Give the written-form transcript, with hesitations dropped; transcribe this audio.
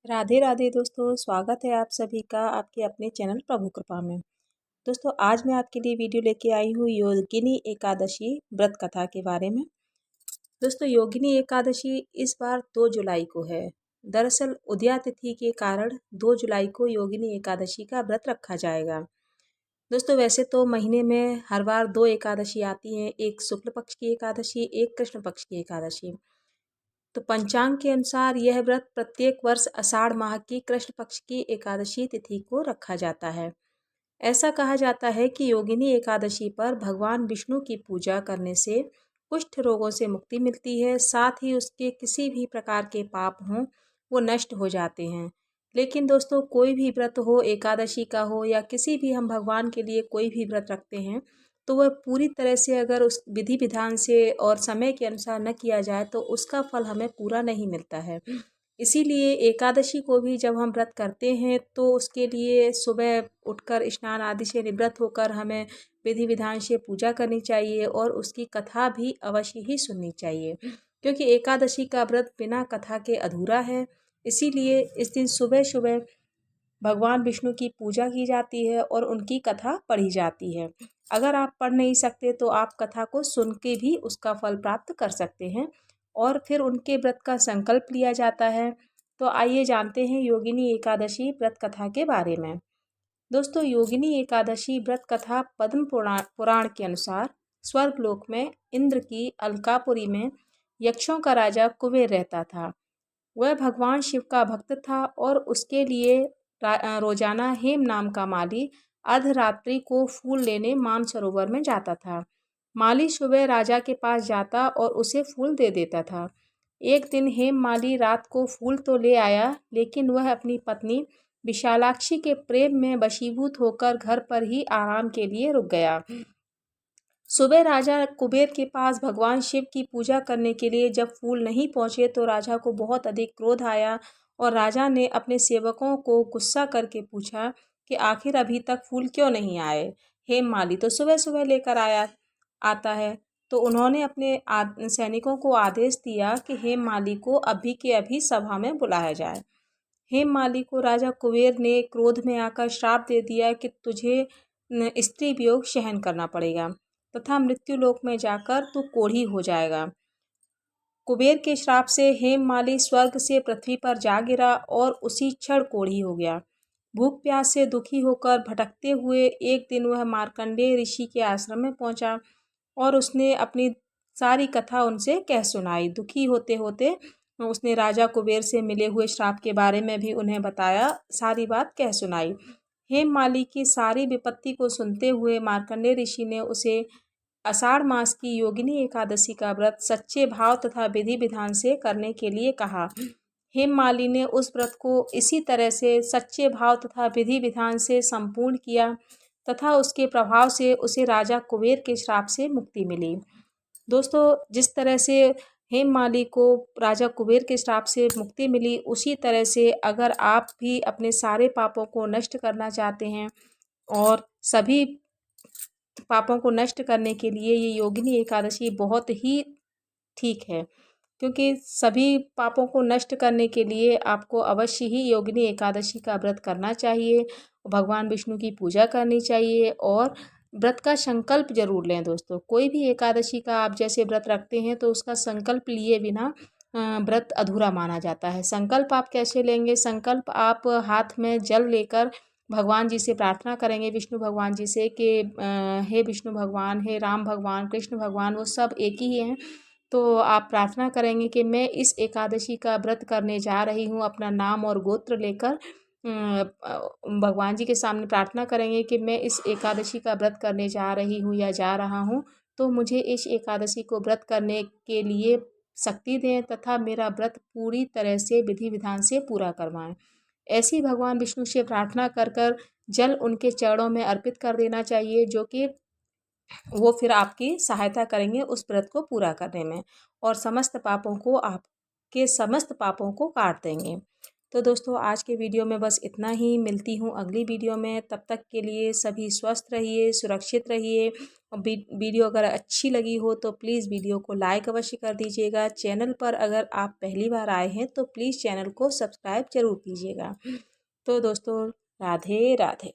राधे राधे दोस्तों, स्वागत है आप सभी का आपके अपने चैनल प्रभु कृपा में। दोस्तों, आज मैं आपके लिए वीडियो लेके आई हूँ योगिनी एकादशी व्रत कथा के बारे में। दोस्तों, योगिनी एकादशी इस बार 2 जुलाई को है। दरअसल उदया तिथि के कारण 2 जुलाई को योगिनी एकादशी का व्रत रखा जाएगा। दोस्तों, वैसे तो महीने में हर बार 2 एकादशी आती हैं, एक शुक्ल पक्ष की एकादशी, एक कृष्ण पक्ष की एकादशी। तो पंचांग के अनुसार यह व्रत प्रत्येक वर्ष आषाढ़ माह की कृष्ण पक्ष की एकादशी तिथि को रखा जाता है। ऐसा कहा जाता है कि योगिनी एकादशी पर भगवान विष्णु की पूजा करने से कुष्ठ रोगों से मुक्ति मिलती है, साथ ही उसके किसी भी प्रकार के पाप हों वो नष्ट हो जाते हैं। लेकिन दोस्तों, कोई भी व्रत हो, एकादशी का हो या किसी भी हम भगवान के लिए कोई भी व्रत रखते हैं, तो वह पूरी तरह से अगर उस विधि विधान से और समय के अनुसार न किया जाए तो उसका फल हमें पूरा नहीं मिलता है। इसीलिए एकादशी को भी जब हम व्रत करते हैं तो उसके लिए सुबह उठकर स्नान आदि से निवृत्त होकर हमें विधि विधान से पूजा करनी चाहिए और उसकी कथा भी अवश्य ही सुननी चाहिए, क्योंकि एकादशी का व्रत बिना कथा के अधूरा है। इसीलिए इस दिन सुबह सुबह भगवान विष्णु की पूजा की जाती है और उनकी कथा पढ़ी जाती है। अगर आप पढ़ नहीं सकते तो आप कथा को सुन के भी उसका फल प्राप्त कर सकते हैं और फिर उनके व्रत का संकल्प लिया जाता है। तो आइए जानते हैं योगिनी एकादशी व्रत कथा के बारे में। दोस्तों, योगिनी एकादशी व्रत कथा पद्म पुराण पुराण के अनुसार स्वर्गलोक में इंद्र की अलकापुरी में यक्षों का राजा कुबेर रहता था। वह भगवान शिव का भक्त था और उसके लिए रोजाना हेम नाम का माली अर्धरात्रि को फूल लेने मानसरोवर में जाता था। माली सुबह राजा के पास जाता और उसे फूल दे देता था। एक दिन हेम माली रात को फूल तो ले आया, लेकिन वह अपनी पत्नी विशालाक्षी के प्रेम में वशीभूत होकर घर पर ही आराम के लिए रुक गया। सुबह राजा कुबेर के पास भगवान शिव की पूजा करने के लिए जब फूल नहीं पहुंचे तो राजा को बहुत अधिक क्रोध आया और राजा ने अपने सेवकों को गुस्सा करके पूछा कि आखिर अभी तक फूल क्यों नहीं आए। हेम माली तो सुबह सुबह लेकर आता है। तो उन्होंने अपने सैनिकों को आदेश दिया कि हेम माली को अभी के अभी सभा में बुलाया जाए। हेम माली को राजा कुबेर ने क्रोध में आकर श्राप दे दिया कि तुझे स्त्री वियोग सहन करना पड़ेगा तथा मृत्यु लोक में जाकर तू कोढ़ी हो जाएगा। कुबेर के श्राप से हेम माली स्वर्ग से पृथ्वी पर जा गिरा और उसी क्षण कोढ़ी हो गया। भूख प्यास से दुखी होकर भटकते हुए एक दिन वह मार्कंडेय ऋषि के आश्रम में पहुंचा और उसने अपनी सारी कथा उनसे कह सुनाई। दुखी होते होते उसने राजा कुबेर से मिले हुए श्राप के बारे में भी उन्हें बताया, सारी बात कह सुनाई। हेम माली की सारी विपत्ति को सुनते हुए मार्कंडेय ऋषि ने उसे आषाढ़ मास की योगिनी एकादशी का व्रत सच्चे भाव तथा विधि विधान से करने के लिए कहा। हेम माली ने उस व्रत को इसी तरह से सच्चे भाव तथा विधि विधान से संपूर्ण किया तथा उसके प्रभाव से उसे राजा कुबेर के श्राप से मुक्ति मिली। दोस्तों, जिस तरह से हेम माली को राजा कुबेर के श्राप से मुक्ति मिली, उसी तरह से अगर आप भी अपने सारे पापों को नष्ट करना चाहते हैं और सभी पापों को नष्ट करने के लिए ये योगिनी एकादशी बहुत ही ठीक है, क्योंकि सभी पापों को नष्ट करने के लिए आपको अवश्य ही योगिनी एकादशी का व्रत करना चाहिए, भगवान विष्णु की पूजा करनी चाहिए और व्रत का संकल्प जरूर लें। दोस्तों, कोई भी एकादशी का आप जैसे व्रत रखते हैं तो उसका संकल्प लिए बिना व्रत अधूरा माना जाता है। संकल्प आप कैसे लेंगे? संकल्प आप हाथ में जल लेकर भगवान जी से प्रार्थना करेंगे, विष्णु भगवान जी से कि हे विष्णु भगवान, हे राम भगवान, कृष्ण भगवान, वो सब एक ही हैं। तो आप प्रार्थना करेंगे कि मैं इस एकादशी का व्रत करने जा रही हूँ, अपना नाम और गोत्र लेकर भगवान जी के सामने प्रार्थना करेंगे कि मैं इस एकादशी का व्रत करने जा रही हूँ या जा रहा हूँ, तो मुझे इस एकादशी को व्रत करने के लिए शक्ति दें तथा मेरा व्रत पूरी तरह से विधि विधान से पूरा करवाएं। ऐसी भगवान विष्णु से प्रार्थना कर कर जल उनके चरणों में अर्पित कर देना चाहिए, जो कि वो फिर आपकी सहायता करेंगे उस व्रत को पूरा करने में और समस्त पापों को आपके समस्त पापों को काट देंगे। तो दोस्तों आज के वीडियो में बस इतना ही। मिलती हूँ अगली वीडियो में, तब तक के लिए सभी स्वस्थ रहिए, सुरक्षित रहिए। और वीडियो अगर अच्छी लगी हो तो प्लीज़ वीडियो को लाइक अवश्य कर दीजिएगा। चैनल पर अगर आप पहली बार आए हैं तो प्लीज़ चैनल को सब्सक्राइब जरूर कीजिएगा। तो दोस्तों राधे राधे।